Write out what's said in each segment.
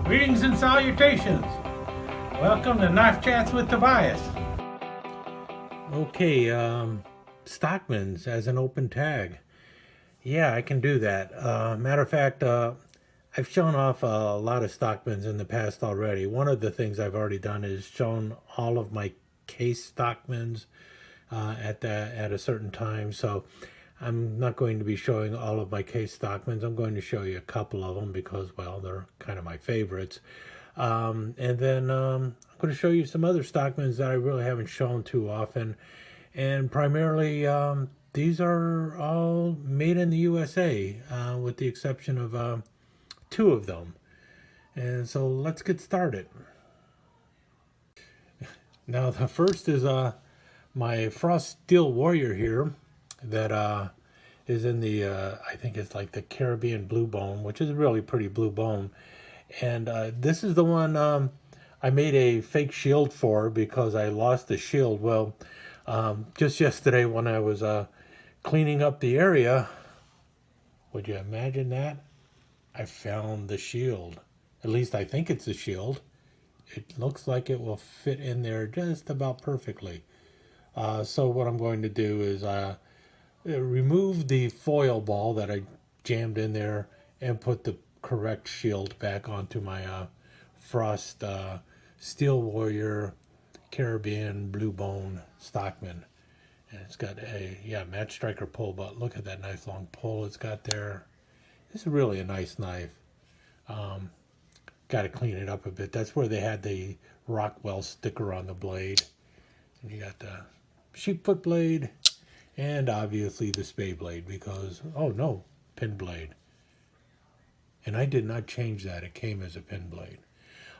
Greetings and salutations. Welcome to Knife Chats with Tobias. Okay, Stockmans as an open tag. Yeah, I can do that. Matter of fact, I've shown off a lot of Stockmans in the past already. One of the things I've already done is shown all of my case Stockmans at a certain time. So I'm not going to be showing all of my case Stockmans. I'm going to show you a couple of them because, well, they're kind of my favorites. And then I'm going to show you some other Stockmans that I really haven't shown too often. And primarily, these are all made in the USA, with the exception of two of them. And so let's get started. Now, the first is my Frost Steel Warrior here that is in the, I think it's like the Caribbean Blue Bone, which is a really pretty blue bone. And this is the one I made a fake shield for because I lost the shield. Well, just yesterday when I was cleaning up the area, would you imagine that? I found the shield. At least I think it's a shield. It looks like it will fit in there just about perfectly. So what I'm going to do is remove the foil ball that I jammed in there and put the correct shield back onto my Frost Steel Warrior Caribbean Blue Bone Stockman. And it's got a match striker pull, but look at that nice long pull it's got there. It's really a nice knife. Got to clean it up a bit. That's where they had the Rockwell sticker on the blade. And you got the sheepfoot blade and obviously the spay blade because, oh no, pin blade. And I did not change that. It came as a pin blade.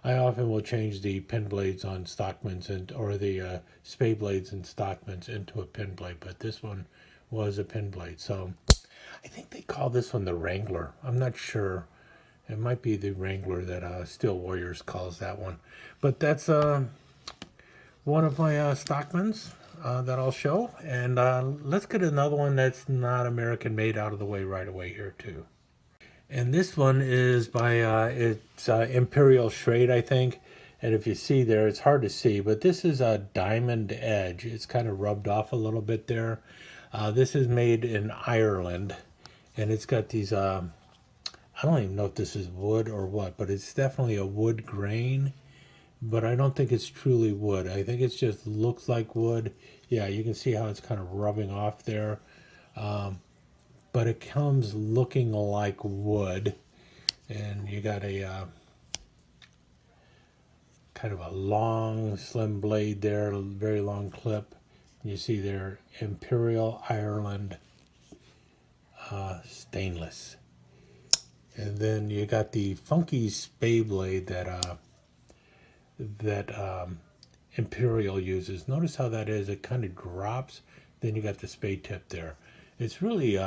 I often will change the pin blades on Stockmans or the spay blades in Stockmans into a pin blade, but this one was a pin blade. So I think they call this one the Wrangler. I'm not sure. It might be the Wrangler that Steel Warriors calls that one. But that's one of my Stockmans that I'll show. And let's get another one that's not American made out of the way right away here too. And this one is by, it's Imperial Shade, I think. And if you see there, it's hard to see, but this is a diamond edge. It's kind of rubbed off a little bit there. This is made in Ireland. And it's got these, I don't even know if this is wood or what, but it's definitely a wood grain. But I don't think it's truly wood. I think it just looks like wood. Yeah, you can see how it's kind of rubbing off there. But it comes looking like wood, and you got a kind of a long, slim blade there, a very long clip. You see there, Imperial Ireland stainless. And then you got the funky spay blade that Imperial uses. Notice how that is. It kind of drops. Then you got the spay tip there. It's really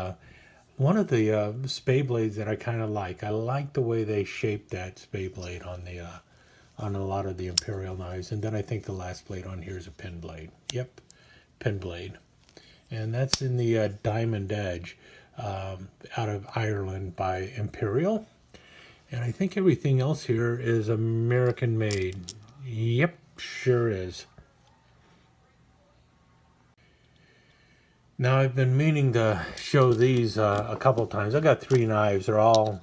one of the spay blades that I kind of like. I like the way they shape that spay blade on the on a lot of the Imperial knives. And then I think the last blade on here is a pin blade. Yep, pin blade. And that's in the diamond edge out of Ireland by Imperial. And I think everything else here is American made. Yep, sure is. Now, I've been meaning to show these a couple times. I got three knives. They're all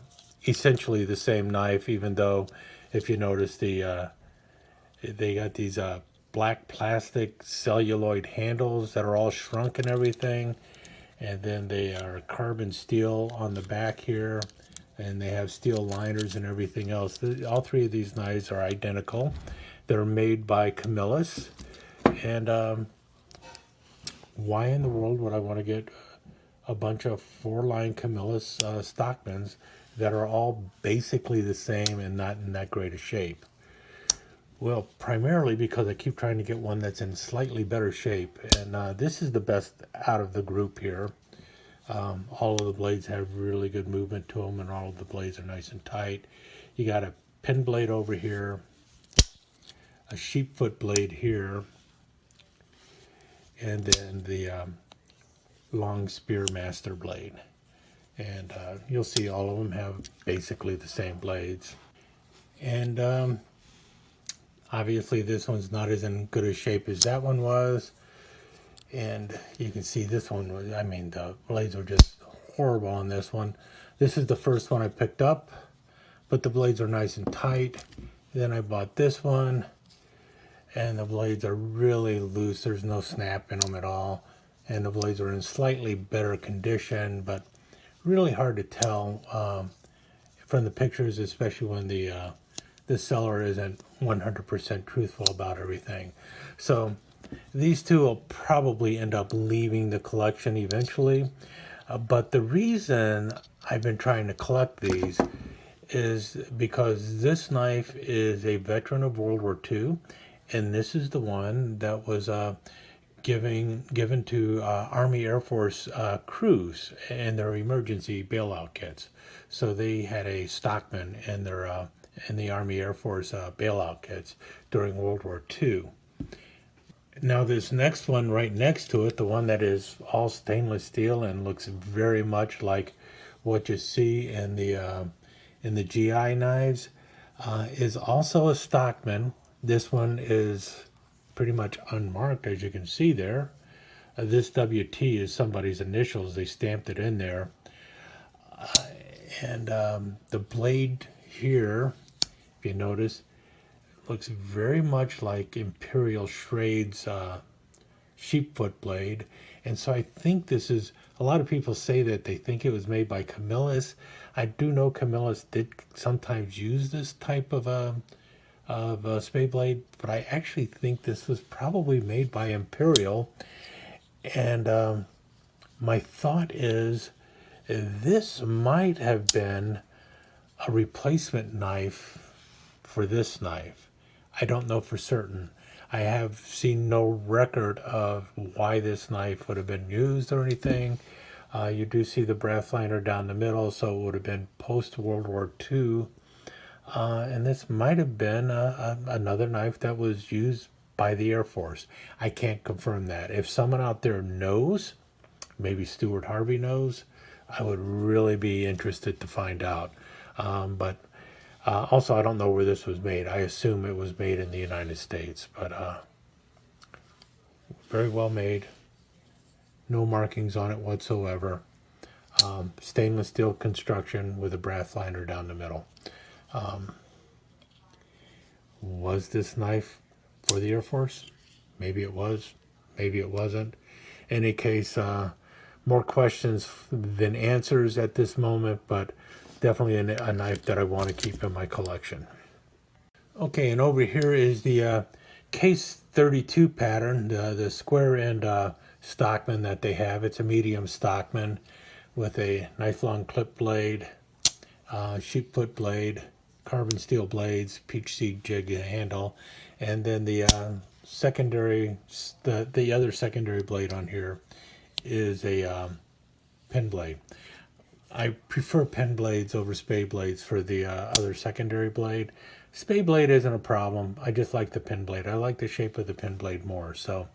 essentially the same knife, even though, if you notice, they got these black plastic celluloid handles that are all shrunk and everything. And then they are carbon steel on the back here. And they have steel liners and everything else. All three of these knives are identical. They're made by Camillus. And why in the world would I want to get a bunch of four-line Camillus Stockmans that are all basically the same and not in that great a shape? Well, primarily because I keep trying to get one that's in slightly better shape. And this is the best out of the group here. All of the blades have really good movement to them, and all of the blades are nice and tight. You got a pin blade over here, a sheepfoot blade here, and then the long Spearmaster blade. And you'll see all of them have basically the same blades. And obviously this one's not as in good a shape as that one was. And you can see this one, I mean, the blades are just horrible on this one. This is the first one I picked up, but the blades are nice and tight. Then I bought this one, and the blades are really loose. There's no snap in them at all. And the blades are in slightly better condition, but really hard to tell from the pictures, especially when the seller isn't 100% truthful about everything. So these two will probably end up leaving the collection eventually. But the reason I've been trying to collect these is because this knife is a veteran of World War II, and this is the one that was given to Army Air Force crews in their emergency bailout kits. So they had a Stockman in their in the Army Air Force bailout kits during World War II. Now this next one right next to it, the one that is all stainless steel and looks very much like what you see in the GI knives, is also a Stockman. This one is pretty much unmarked, as you can see there. This WT is somebody's initials. They stamped it in there. And the blade here, if you notice, looks very much like Imperial Schrade's sheepfoot blade. And so I think this is, a lot of people say that they think it was made by Camillus. I do know Camillus did sometimes use this type of a spade blade, but I actually think this was probably made by Imperial. And my thought is this might have been a replacement knife for this knife. I don't know for certain. I have seen no record of why this knife would have been used or anything. You do see the brass liner down the middle, so it would have been post-World War II. And this might have been another knife that was used by the Air Force. I can't confirm that. If someone out there knows, maybe Stuart Harvey knows, I would really be interested to find out. But also, I don't know where this was made. I assume it was made in the United States, but very well made. No markings on it whatsoever. Stainless steel construction with a brass liner down the middle. Was this knife for the Air Force? Maybe it was. Maybe it wasn't. In any case, more questions than answers at this moment, but definitely a knife that I want to keep in my collection. Okay, and over here is the case 32 pattern, the square end Stockman that they have. It's a medium Stockman with a knife long clip blade, sheepfoot blade, carbon steel blades, peach seed jig handle, and then the secondary, the other secondary blade on here is a pen blade. I prefer pen blades over spade blades for the other secondary blade. Spade blade isn't a problem. I just like the pen blade. I like the shape of the pen blade more. So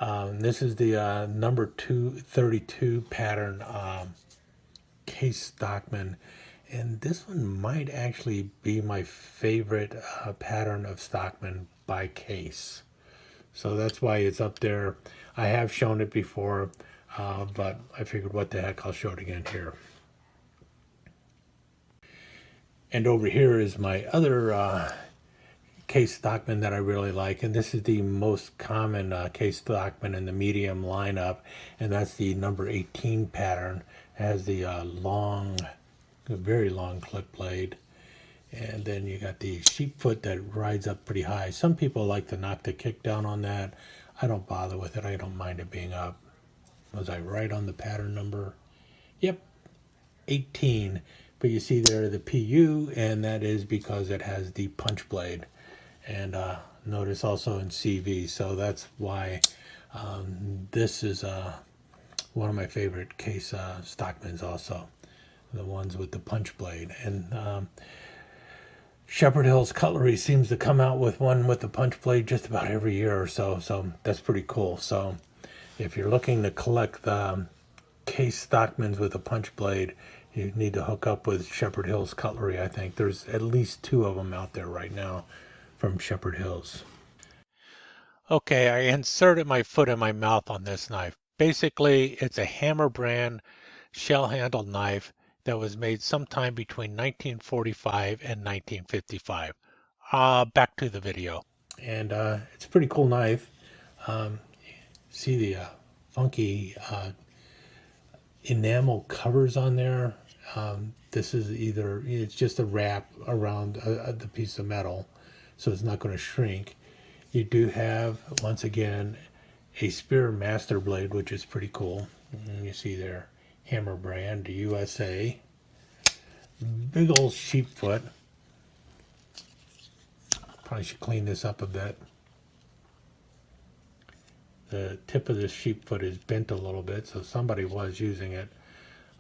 this is the number 232 pattern case Stockman. And this one might actually be my favorite pattern of Stockman by case. So that's why it's up there. I have shown it before, but I figured what the heck, I'll show it again here. And over here is my other case Stockman that I really like, and this is the most common case Stockman in the medium lineup, and that's the number 18 pattern. It has the very long clip blade, and then you got the sheepfoot that rides up pretty high. Some people like to knock the kick down on that. I don't bother with it. I don't mind it being up. Was I right on the pattern number? Yep, 18. But you see there the PU, and that is because it has the punch blade. And notice also in CV, so that's why this is one of my favorite case Stockmans also, the ones with the punch blade. And Shepherd Hills Cutlery seems to come out with one with the punch blade just about every year or so, so that's pretty cool. So if you're looking to collect the case Stockmans with a punch blade, you need to hook up with Shepherd Hills Cutlery, I think. There's at least 2 of them out there right now from Shepherd Hills. Okay, I inserted my foot in my mouth on this knife. Basically, it's a Hammer brand shell-handled knife that was made sometime between 1945 and 1955. Back to the video. And it's a pretty cool knife. See the funky enamel covers on there. This is it's just a wrap around the piece of metal, so it's not going to shrink. You do have, once again, a Spear Master Blade, which is pretty cool. And you see there, Hammer brand, USA. Big old sheep foot. Probably should clean this up a bit. The tip of this sheep foot is bent a little bit, so somebody was using it.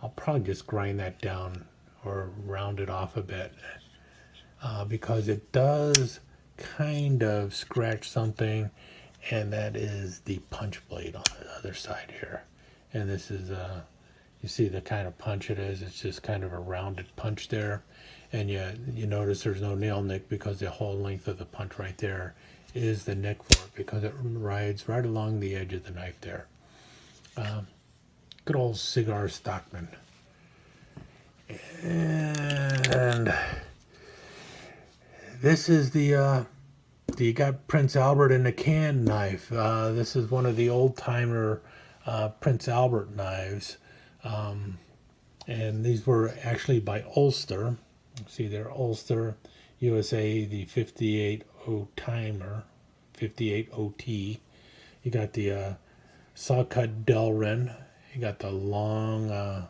I'll probably just grind that down or round it off a bit because it does kind of scratch something, and that is the punch blade on the other side here. And this is you see the kind of punch it is. It's just kind of a rounded punch there, and you notice there's no nail nick because the whole length of the punch right there is the nick for it, because it rides right along the edge of the knife there. Good old cigar Stockman. And this is you got Prince Albert in a can knife. This is one of the old timer Prince Albert knives. And these were actually by Ulster. See there, Ulster, USA, the 58 timer, 58 OT. You got the saw cut Delrin. You got the long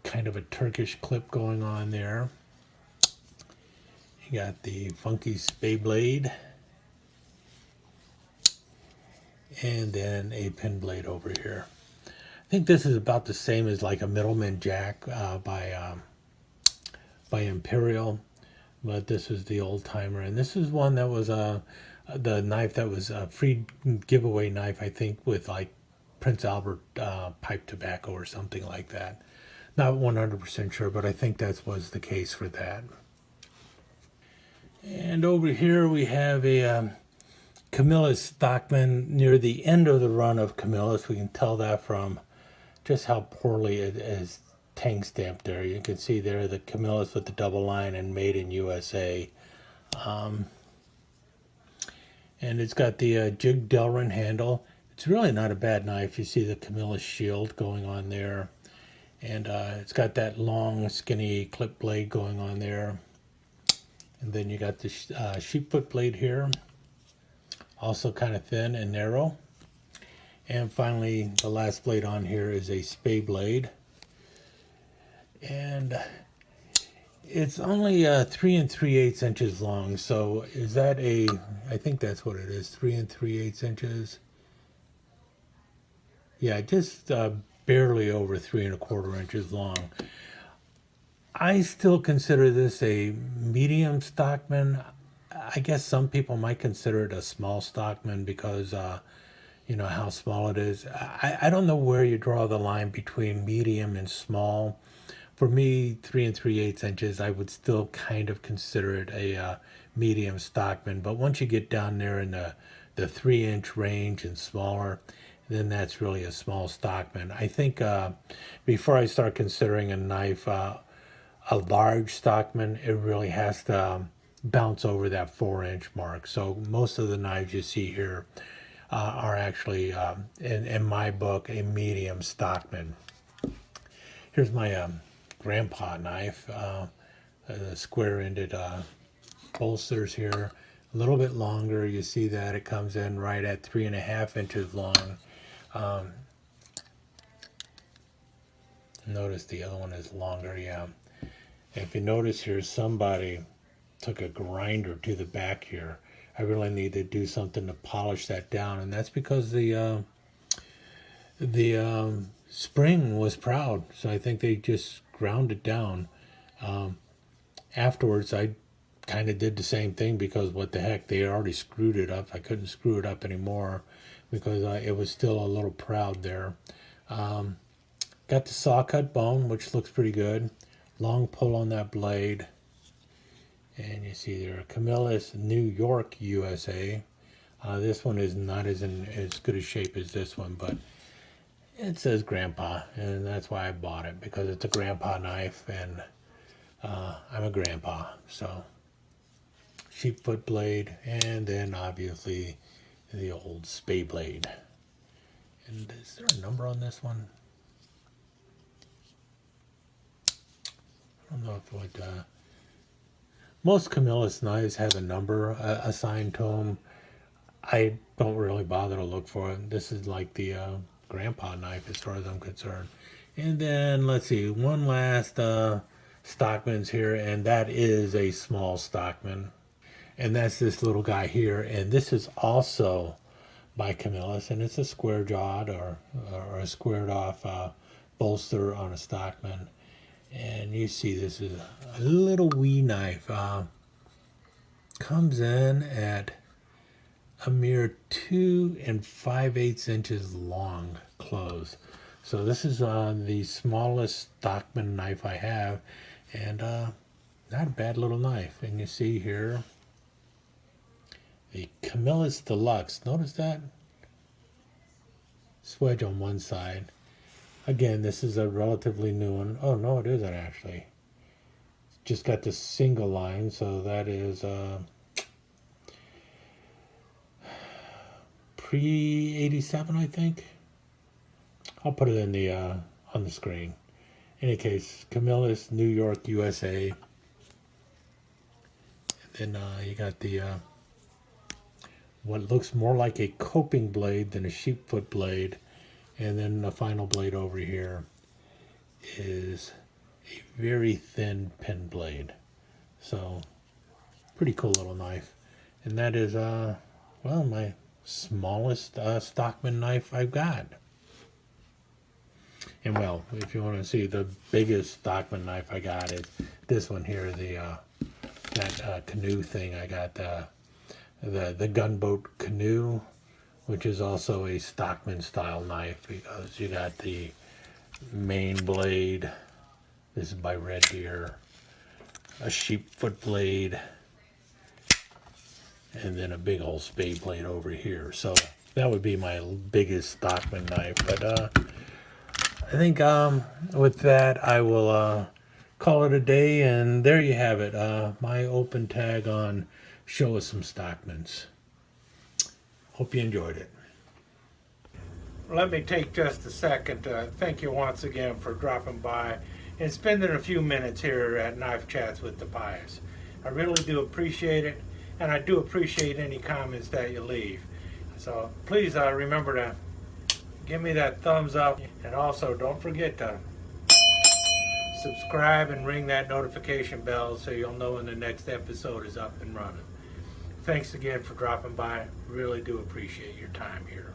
kind of a Turkish clip going on there. You got the funky spay blade, and then a pin blade over here. I think this is about the same as like a Middleman Jack by Imperial, but this is the old timer, and this is one that was the knife that was a free giveaway knife, I think, with like Prince Albert pipe tobacco or something like that. Not 100% sure, but I think that was the case for that. And over here we have a Camillus Stockman near the end of the run of Camillus. We can tell that from just how poorly it is tank stamped there. You can see there the Camillus with the double line and made in USA. And it's got the jig Delrin handle. It's really not a bad knife. You see the Camillus shield going on there. And it's got that long, skinny clip blade going on there. And then you got the sheepfoot blade here. Also kind of thin and narrow. And finally, the last blade on here is a spay blade. And it's only 3 3/8 inches long. So is that I think that's what it is, 3 3/8 inches. Yeah, just barely over 3 1/4 inches long. I still consider this a medium Stockman. I guess some people might consider it a small Stockman because you know how small it is. I don't know where you draw the line between medium and small. For me, 3 3/8 inches, I would still kind of consider it a medium Stockman. But once you get down there in the 3-inch range and smaller, then that's really a small Stockman. I think before I start considering a knife, a large Stockman, it really has to bounce over that 4-inch mark. So most of the knives you see here are actually, in my book, a medium Stockman. Here's my grandpa knife, the square-ended bolsters here. A little bit longer. You see that it comes in right at 3 1/2 inches long. Notice the other one is longer, yeah. If you notice here, somebody took a grinder to the back here. I really need to do something to polish that down, and that's because the spring was proud, so I think they just ground it down. Afterwards, I kind of did the same thing because what the heck, they had already screwed it up. I couldn't screw it up anymore because it was still a little proud there. Got the saw cut bone, which looks pretty good. Long pull on that blade. And you see there, Camillus, New York, USA. This one is not as good a shape as this one, but it says Grandpa, and that's why I bought it, because it's a Grandpa knife, and I'm a grandpa. So, sheepfoot blade, and then obviously the old spay blade. And is there a number on this one? I don't know if it would... most Camillus knives have a number assigned to them. I don't really bother to look for it. This is like the Grandpa knife as far as I'm concerned. And then, let's see, one last Stockman's here, and that is a small Stockman. And that's this little guy here, and this is also by Camillus, and it's a square jawed or a squared off bolster on a Stockman. And you see this is a little wee knife. Comes in at a mere 2 5/8 inches long close. So this is the smallest Stockman knife I have, and not a bad little knife. And you see here the Camillus Deluxe. Notice that swedge on one side. Again, this is a relatively new one. Oh no, it isn't actually. Just got the single line, so that is pre-87, I think. I'll put it in the on the screen. In any case, Camillus, New York, USA. And then you got the what looks more like a coping blade than a sheepfoot blade. And then the final blade over here is a very thin pen blade. So, pretty cool little knife. And that is, well, my smallest Stockman knife I've got. And well, if you want to see the biggest Stockman knife I got is this one here, that canoe thing. I got the gunboat canoe, which is also a Stockman style knife, because you got the main blade. This is by Red Deer. A sheepfoot blade, and then a big old spade blade over here. So that would be my biggest Stockman knife. But I think with that I will call it a day, and there you have it. My open tag on Show Us Some Stockmans. Hope you enjoyed it. Let me take just a second to thank you once again for dropping by and spending a few minutes here at Knife Chats with the Pious. I really do appreciate it, and I do appreciate any comments that you leave. So please remember to give me that thumbs up, and also don't forget to subscribe and ring that notification bell so you'll know when the next episode is up and running. Thanks again for dropping by. Really do appreciate your time here.